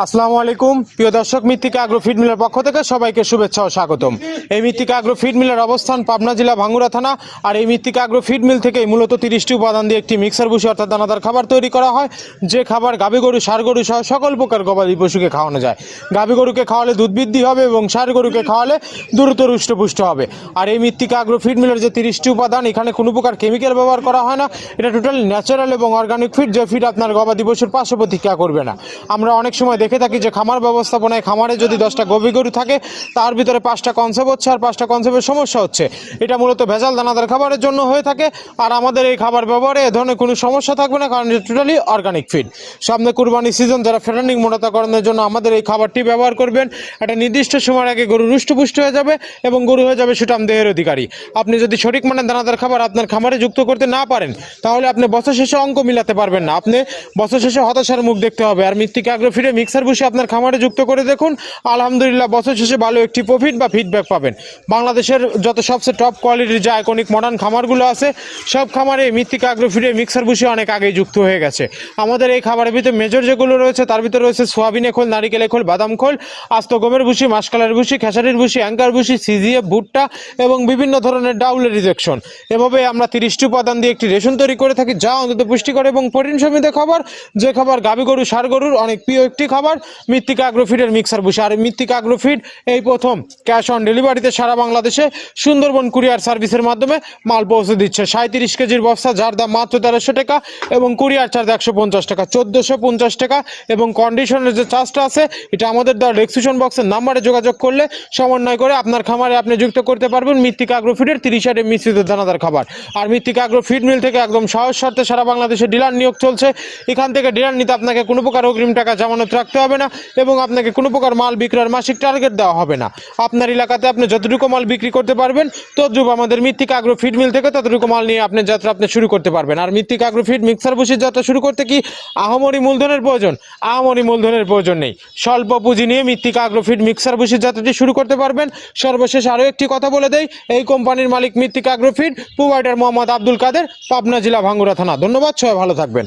আসসালামু আলাইকুম প্রিয় দর্শক, মৃত্তিকা আগ্রো ফিড মিলের পক্ষ থেকে সবাইকে শুভেচ্ছা ও স্বাগতম। এই মৃত্তিকা আগ্রো ফিড মিলের অবস্থান পাবনা জেলা ভাঙ্গুড়া থানা। আর এই মৃত্তিকা আগ্রো ফিড মিল থেকে মূলত 30টি উপাদান দিয়ে একটি মিক্সার ভুসি অর্থাৎ দানাদার খাবার তৈরি করা হয়, যে খাবার গাভী গরু, ষাঁড় গরু সহ সকল প্রকার গবাদি পশুকে খাওয়ানো যায়। গাভী গরুকে খাওয়ালে দুধ বৃদ্ধি হবে এবং ষাঁড় গরুকে খাওয়ালে দ্রুত হৃষ্টপুষ্ট হবে। আর এই মৃত্তিকা আগ্রো ফিড মিলের যে 30টি উপাদান, এখানে কোনো প্রকার কেমিক্যাল ব্যবহার করা হয় না। এটা টোটালি ন্যাচারাল এবং অর্গানিক ফিড, যে ফিড আপনার গবাদি পশুর পার্শ্ব প্রতিক্রিয়া করবে না। আমরা অনেক সময় দেখে থাকি যে খামার ব্যবস্থাপনায় খামারে যদি 10টা গভী গরু থাকে, তার ভিতরে 5টা কনসেপ্ট হচ্ছে আর 5টা কনসেপ্টের সমস্যা হচ্ছে। এটা মূলত ভেজাল দানাদার খাবারের জন্য হয়ে থাকে। আর আমাদের এই খাবার ব্যবহারে এ ধরনের কোনো সমস্যা থাকবে না, কারণ এটা টোটালি অর্গানিক ফিড। সামনে কুরবানি সিজন, যারা ফ্যাটেনিং মোটাতাকরণের জন্য আমাদের এই খাবারটি ব্যবহার করবেন, একটা নির্দিষ্ট সময়ের আগে গরু রুষ্টপুষ্ট হয়ে যাবে এবং গরু হয়ে যাবে সুঠাম দেহের অধিকারী। আপনি যদি সঠিক মানের দানাদার খাবার আপনার খামারে যুক্ত করতে না পারেন, তাহলে আপনি বছর শেষে অঙ্ক মিলাতে পারবেন না, আপনি বছর শেষে হতাশার মুখ দেখতে হবে। আর মৃত্তিকা আগ্রো ফিডে মিক্সার ভুসি আপনার খামারে যুক্ত করে দেখুন, আলহামদুলিল্লাহ বছর শেষে ভালো একটি প্রফিট বা ফিডব্যাক পাবেন। বাংলাদেশের যত সবচেয়ে টপ কোয়ালিটির যে আইকনিক মডার্ন খামারগুলো আছে, সব খামারে মৃত্তিকা আগ্রো ফিডে মিক্সার ভুসি অনেক আগেই যুক্ত হয়ে গেছে। আমাদের এই খাবারের ভিতরে মেজর যেগুলো রয়েছে, তার ভিতরে রয়েছে সোয়াবিনের খোল, নারিকেলের খোল, বাদাম খোল, আস্ত গমের ভুসি, মাসকালের ভুসি, খেসারির ভুসি, অ্যাঙ্কার ভুসি, সিজিএফ, ভুট্টা এবং বিভিন্ন ধরনের ডাউলের রিজেকশন। এভাবে আমরা 30টি উপাদান দিয়ে একটি রেশন তৈরি করে থাকি, যা অন্তত পুষ্টিকর এবং প্রোটিন সমৃদ্ধ খাবার, যে খাবার গাভী গরু, ষাঁড় গরুর অনেক প্রিয় একটি খাবার, মৃত্তিকা আগ্রো ফিডের মিক্সার ভুসি। আর মৃত্তিকা আগ্রো ফিড এই প্রথম ক্যাশ অন ডেলিভারিতে সারা বাংলাদেশে সুন্দরবন কুরিয়ার সার্ভিসের মাধ্যমে মাল পৌঁছে দিচ্ছে। 37 কেজির বস্তা, যার দাম মাত্র 1300 টাকা এবং কুরিয়ার চার্জ 150 টাকা, 1450 টাকা। এবং কন্ডিশনের যে চার্জটা আছে, এটা আমাদের দেওয়া ডেসক্রিপশন বক্সের নাম্বারে যোগাযোগ করলে সমন্বয় করে আপনার খামারে আপনি যুক্ত করতে পারবেন মৃত্তিকা আগ্রো ফিডের 30 মিশ্রিত দানাদার খাবার। আর মৃত্তিকা আগ্রো ফিড মিল থেকে একদম সহজ শর্তে সারা বাংলাদেশে ডিলার নিয়োগ চলছে। এখান থেকে ডিলার নিতে আপনাকে কোনো প্রকার অগ্রিম টাকা জামানত রাখতে হবে না এবং আপনাকে কোনো প্রকার মাল বিক্রয়ের মাসিক টার্গেট দেওয়া হবে না। আপনার এলাকাতে আপনি যতটুকু মাল বিক্রি করতে পারবেন, তদ্রুপ আমাদের মৃত্তিকা আগ্রো ফিড মিল থেকে ততটুকু মাল নিয়ে আপনি যাত্রা আপনি শুরু করতে পারবেন। আর মৃত্তিকা আগ্রো ফিড মিক্সার ভুসির যাত্রা শুরু করতে কি আহামরি মূলধনের প্রয়োজন? আহামরি মূলধনের প্রয়োজন নেই। স্বল্প পুঁজি নিয়ে মৃত্তিকা আগ্রো ফিড মিক্সার ভুসির যাত্রাটি শুরু করতে পারবেন। সর্বশেষ আরও একটি কথা বলে দেই, এই কোম্পানির মালিক Mrittika agro feed, provider Mohammad Abdul Kader, Pabna জেলা ভাঙ্গুড়া থানা। ধন্যবাদ, সবাই ভালো থাকবেন।